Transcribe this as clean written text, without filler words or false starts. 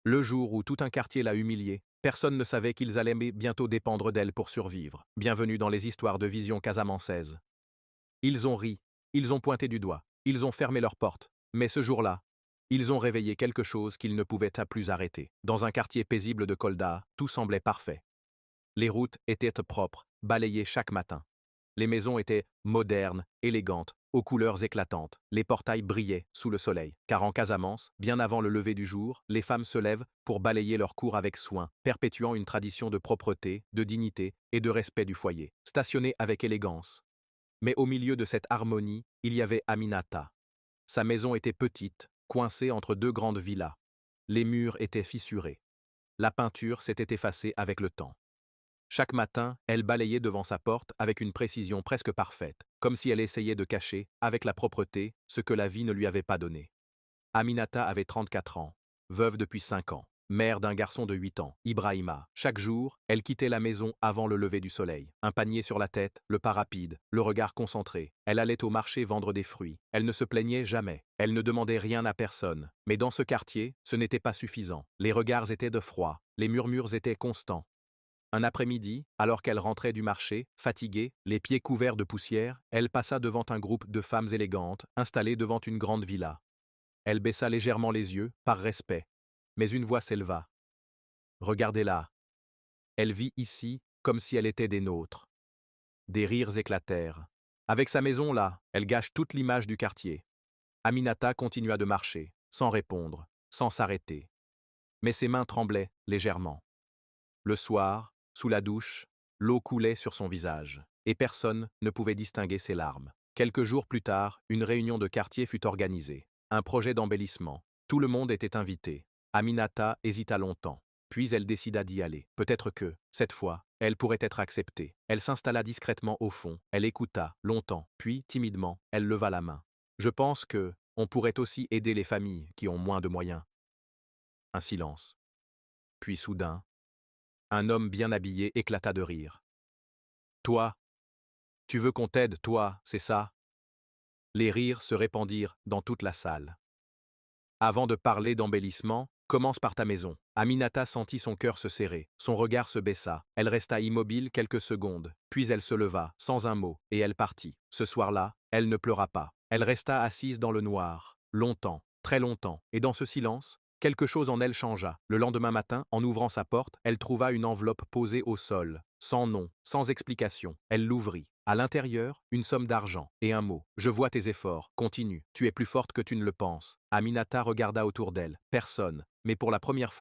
Le jour où tout un quartier l'a humiliée, personne ne savait qu'ils allaient bientôt dépendre d'elle pour survivre. Bienvenue dans les histoires de Vision casamançaise. Ils ont ri, ils ont pointé du doigt, ils ont fermé leurs portes. Mais ce jour-là, ils ont réveillé quelque chose qu'ils ne pouvaient plus arrêter. Dans un quartier paisible de Kolda, tout semblait parfait. Les routes étaient propres, balayées chaque matin. Les maisons étaient modernes, élégantes, aux couleurs éclatantes. Les portails brillaient sous le soleil. Car en Casamance, bien avant le lever du jour, les femmes se lèvent pour balayer leur cour avec soin, perpétuant une tradition de propreté, de dignité et de respect du foyer. Stationnée avec élégance. Mais au milieu de cette harmonie, il y avait Aminata. Sa maison était petite, coincée entre deux grandes villas. Les murs étaient fissurés. La peinture s'était effacée avec le temps. Chaque matin, elle balayait devant sa porte avec une précision presque parfaite, comme si elle essayait de cacher, avec la propreté, ce que la vie ne lui avait pas donné. Aminata avait 34 ans, veuve depuis 5 ans, mère d'un garçon de 8 ans, Ibrahima. Chaque jour, elle quittait la maison avant le lever du soleil. Un panier sur la tête, le pas rapide, le regard concentré. Elle allait au marché vendre des fruits. Elle ne se plaignait jamais. Elle ne demandait rien à personne. Mais dans ce quartier, ce n'était pas suffisant. Les regards étaient de froid, les murmures étaient constants. Un après-midi, alors qu'elle rentrait du marché, fatiguée, les pieds couverts de poussière, elle passa devant un groupe de femmes élégantes, installées devant une grande villa. Elle baissa légèrement les yeux, par respect. Mais une voix s'éleva. Regardez-la. Elle vit ici, comme si elle était des nôtres. Des rires éclatèrent. Avec sa maison là, elle gâche toute l'image du quartier. Aminata continua de marcher, sans répondre, sans s'arrêter. Mais ses mains tremblaient, légèrement. Le soir, sous la douche, l'eau coulait sur son visage, et personne ne pouvait distinguer ses larmes. Quelques jours plus tard, une réunion de quartier fut organisée. Un projet d'embellissement. Tout le monde était invité. Aminata hésita longtemps. Puis elle décida d'y aller. Peut-être que, cette fois, elle pourrait être acceptée. Elle s'installa discrètement au fond. Elle écouta, longtemps. Puis, timidement, elle leva la main. Je pense que, on pourrait aussi aider les familles qui ont moins de moyens. Un silence. Puis soudain, un homme bien habillé éclata de rire. Toi, tu veux qu'on t'aide, toi, c'est ça? Les rires se répandirent dans toute la salle. Avant de parler d'embellissement, commence par ta maison. Aminata sentit son cœur se serrer, son regard se baissa. Elle resta immobile quelques secondes, puis elle se leva, sans un mot, et elle partit. Ce soir-là, elle ne pleura pas. Elle resta assise dans le noir, longtemps, très longtemps, et dans ce silence, quelque chose en elle changea. Le lendemain matin, en ouvrant sa porte, elle trouva une enveloppe posée au sol, sans nom, sans explication. Elle l'ouvrit. À l'intérieur, une somme d'argent, et un mot. Je vois tes efforts, continue, tu es plus forte que tu ne le penses. Aminata regarda autour d'elle. Personne, mais pour la première fois,